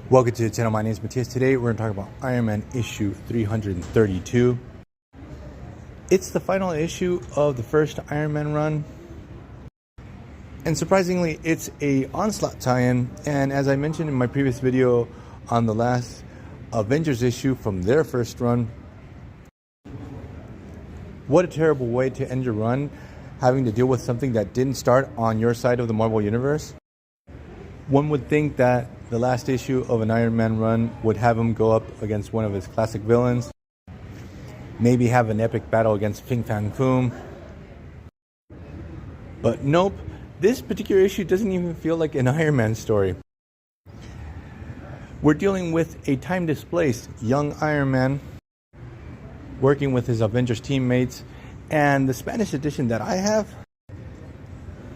Welcome to the channel. My name is Matthias. Today we're going to talk about Iron Man issue 332. It's the final issue of the first Iron Man run. And surprisingly, it's a Onslaught tie-in. And as I mentioned in my previous video on the last Avengers issue from their first run, what a terrible way to end your run, having to deal with something that didn't start on your side of the Marvel Universe. One would think that the last issue of an Iron Man run would have him go up against one of his classic villains, maybe have an epic battle against Fin Fang Foom. But nope, this particular issue doesn't even feel like an Iron Man story. We're dealing with a time-displaced young Iron Man working with his Avengers teammates, and the Spanish edition that I have,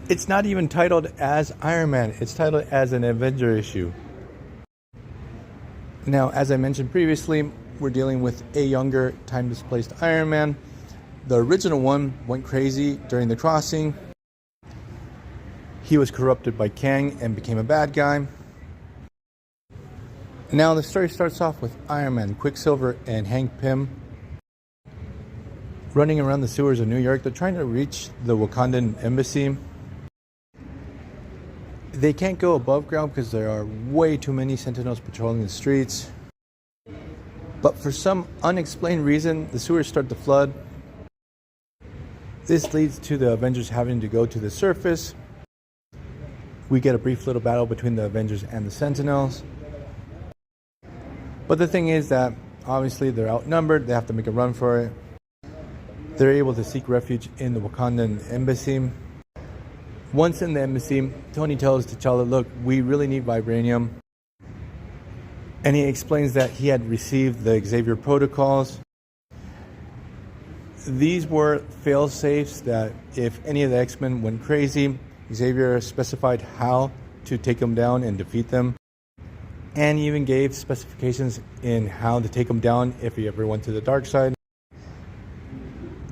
it's not even titled as Iron Man, it's titled as an Avenger issue. Now, as I mentioned previously, we're dealing with a younger, time-displaced Iron Man. The original one went crazy during the crossing. He was corrupted by Kang and became a bad guy. Now the story starts off with Iron Man, Quicksilver, and Hank Pym running around the sewers of New York. They're trying to reach the Wakandan embassy. They can't go above ground because there are way too many Sentinels patrolling the streets. But for some unexplained reason, the sewers start to flood. This leads to the Avengers having to go to the surface. We get a brief little battle between the Avengers and the Sentinels. But the thing is that obviously they're outnumbered. They have to make a run for it. They're able to seek refuge in the Wakandan embassy. Once in the embassy, Tony tells T'Challa, look, we really need vibranium. And he explains that he had received the Xavier protocols. These were fail-safes that if any of the X-Men went crazy, Xavier specified how to take them down and defeat them. And he even gave specifications in how to take them down if he ever went to the dark side.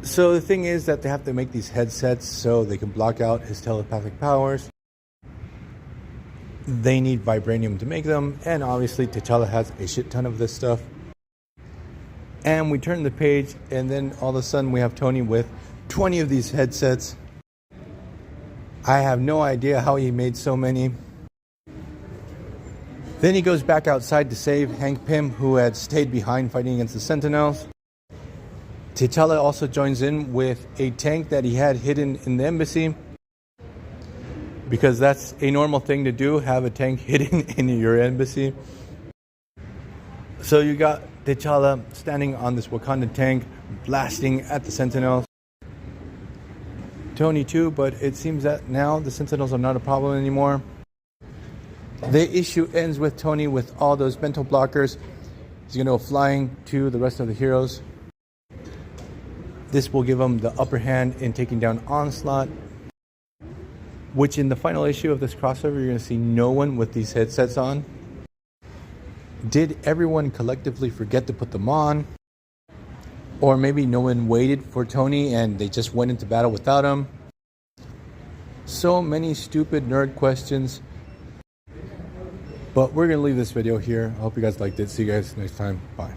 So the thing is that they have to make these headsets so they can block out his telepathic powers. They need vibranium to make them, and obviously T'Challa has a shit ton of this stuff. And we turn the page, and then all of a sudden we have Tony with 20 of these headsets. I have no idea how he made so many. Then he goes back outside to save Hank Pym, who had stayed behind fighting against the Sentinels. T'Challa also joins in with a tank that he had hidden in the embassy, because that's a normal thing to do, have a tank hidden in your embassy. So you got T'Challa standing on this Wakandan tank, blasting at the Sentinels. Tony too, but it seems that now the Sentinels are not a problem anymore. The issue ends with Tony with all those mental blockers. He's going to go flying to the rest of the heroes. This will give him the upper hand in taking down Onslaught, which in the final issue of this crossover, you're going to see no one with these headsets on. Did everyone collectively forget to put them on? Or maybe no one waited for Tony and they just went into battle without him? So many stupid nerd questions. But we're going to leave this video here. I hope you guys liked it. See you guys next time. Bye.